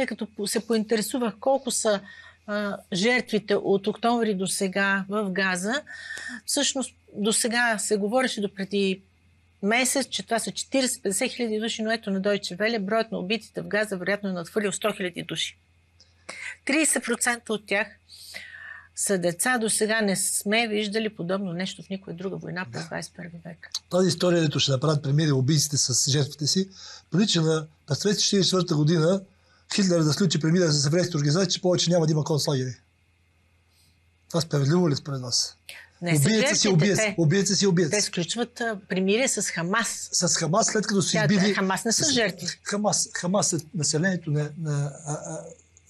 тъй като се поинтересувах колко са жертвите от октомври до сега в Газа. Всъщност до сега се говореше до преди месец, че това са 40-50 хиляди души, но ето на Deutsche Welle броят на убитите в Газа вероятно е надхвърлил 100 хиляди души. 30% от тях са деца. До сега не сме виждали подобно нещо в никоя друга война през 21 век. Тази история, дето ще направят премиери убийците с жертвите си, прилича на през 1944 година Хитлер да сключи премиера с еврейските организации, че повече няма да има концлагери. Това справедливо ли според вас? Убиеца си убиец. Те сключват примирие с Хамас. С Хамас, след като са избили... Хамас не са жертви. Хамас е населението на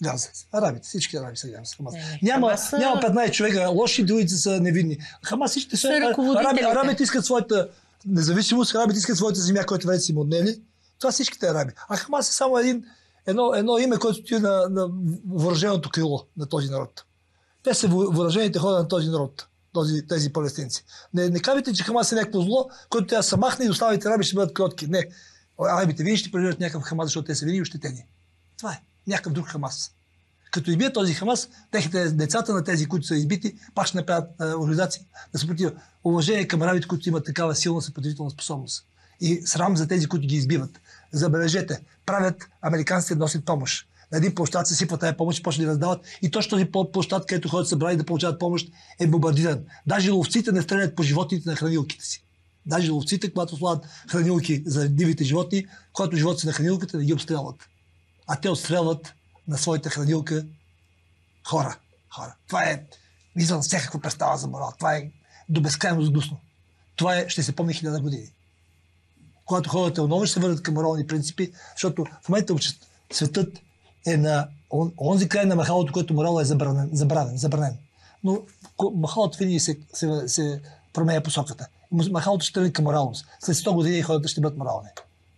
Газа. Арабите, всички араби са Газа. Няма 15 човека лоши, другите са невинни. Хамас всички са арабите искат своята независимост, арабите искат своята земя, която вече си им отнели. Това всичките араби. А Хамас е само едно име, което стои на въоръженото крило на този народ. Те са въоръжените хора на този народ. Тези палестинци. Не казвайте, че Хамас е някакво зло, което тя са махне и останалите араби ще бъдат кротки. Не. Арабите винаги ще преживят някакъв Хамас, защото те са винаги ощетени. Това е. Някакъв друг Хамас. Като избият този Хамас, децата на тези, които са избити, пак ще направят организации да съпротиват. Уважение към арабите, които имат такава силна съпротивителна способност. И срам за тези, които ги избиват. Забележете, правят американците да носят помощ. На един площад се сипва тази помощ и почне да раздават. И точно този площад, където хората са брали да получават помощ, е бомбардиран. Даже ловците не стрелят по животните на хранилките си. Даже ловците, когато слагат хранилки за дивите животни, когато живот са на хранилката, не ги обстрелват. А те отстрелват на своята хранилка хора. Това е извън всякаква представа за морал. Това е до безкрайност гнусно. Това ще се помни 1000 години. Когато хората отново ще се върнат към морални принципи, защото в момента светът е на онзи край на махалото, което морал е забранен. Но махалото винаги се променя посоката. Махалото ще тръгне към моралност. След 100 години хората ще бъдат морални.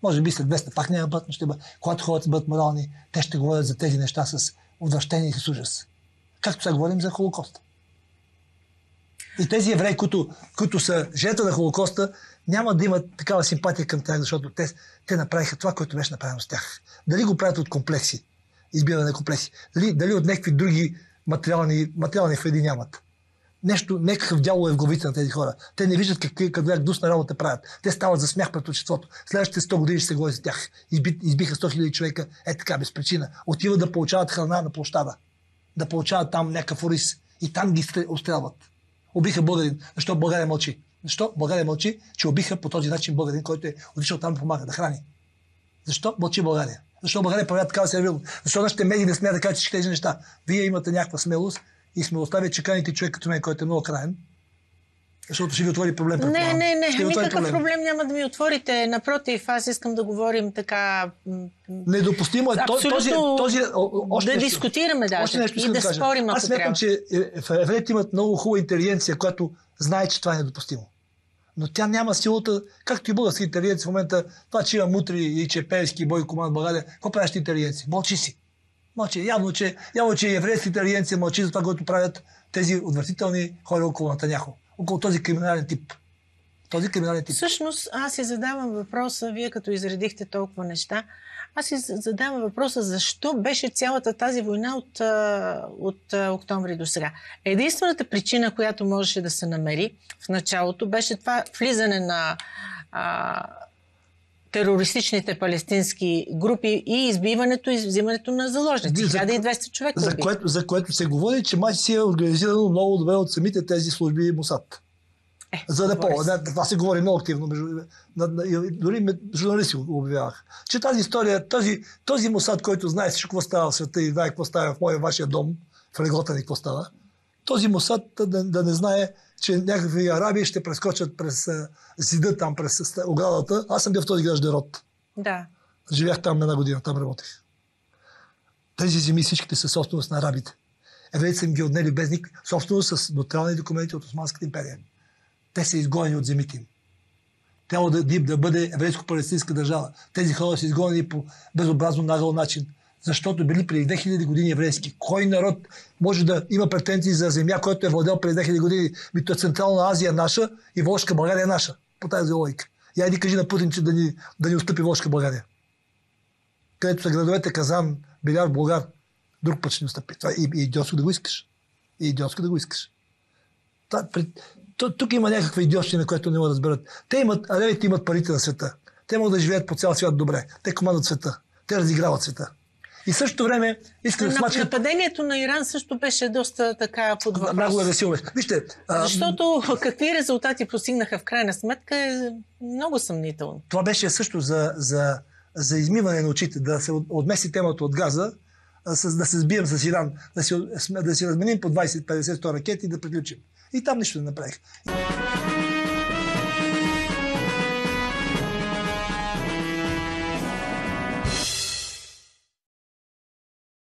Може би след 200 пак няма бъдат, но ще бъдат. Когато хората бъдат морални, те ще говорят за тези неща с отвращение и с ужас. Както сега говорим за Холокоста. И тези евреи, които са жертва на Холокоста, няма да имат такава симпатия към тях, защото те направиха това, което беше направено с тях. Дали го правят от комплекси, избиране на комплекси, дали от някакви други материални вреди нямат. Някакъв дяло е в главите на тези хора. Те не виждат каква гнусна работа правят. Те стават за смях пред обществото. Следващите 100 години ще се говори за тях. Избиха 100 000 човека, така, без причина. Отиват да получават храна на площада. Да получават там някакъв ориз. И там ги отстрелват. Убиха българин. Защо България мълчи? Защо България мълчи, че убиха по този начин българин, който е отишъл там да помага, да храни? Защо мълчи България? Защо България правят такава сервилност? Защо нашите медии не смеят да кажат всички тези неща? Вие имате някаква смелост и смелостта ви, че каните човек като мен, който е много краен, защото ще ви отвори проблем. Не. Никакъв проблем няма да ми отворите. Напротив, аз искам да говорим така... Недопустимо е да дискутираме даже и да спорим, ако аз смятам, че евреите имат много хубава интелигенция, която знае, че това е недопустимо. Но тя няма силата, както и български интелигенция в момента, това, че има мутри и че Пеевски бой команд България. Какво правиш ти интелигенция? Мълчи си. Мълчи. Явно, че еврейска интелигенция мълчи за това, което правят тези отвратителни хора около Натаняхо. Около този криминален тип. Всъщност, аз си задавам въпроса, вие като изредихте толкова неща, аз си задавам въпроса, защо беше цялата тази война от октомври до сега. Единствената причина, която можеше да се намери в началото, беше това влизане на терористичните палестински групи и избиването и взимането на заложници. 1200 човека. За което се говори, че май си е организирано много добре от самите тези служби Мосад. За да това се говори много активно. Дори журналисти го обявяваха. Че тази история, този Мосад, който знае всичко какво става в света и знае какво става в вашия дом, в леглата ни какво става, този Мосад да не знае, че някакви араби ще прескочат през зида там, през оградата. Аз съм бил в този граждан род. Да. Живях там 1 година, там работех. Тези земи всичките са собственост на арабите. Евреите са им ги отнели без никакви собственост с нотариални документи от Османската империя. Те са изгонени от земите им. Трябва да бъде еврейско-палестинска държава. Тези хора са изгонени по безобразно нагъл начин. Защото били преди 2000 години еврейски. Кой народ може да има претенции за земя, който е владел преди 2000 години? Мито е Централна Азия наша и Волжска България е наша. По тази логика. Я иди кажи на Путин, че да ни отстъпи Волжска България. където са градовете Казан, Беляр, Болгар, друг път ще ни отстъпи. Това е идиотско да го искаш. Идиотско да го искаш. Тук има някаква идиотщина, която не могат да разберат. Арабите имат парите на света. Те могат да живеят по цял свят добре. Те командват света. Те разиграват света. И в същото време искат да смачкат... Нападението на Иран също беше доста така под въпрос. Много агресивно. Вижте... Защото какви резултати постигнаха в крайна сметка е много съмнително. Това беше също за измиване на очите, да се отмести темата от газа, да се сбием с Иран, да си разменим по 20-50-100 ракети и да приключим. И там нищо не направих.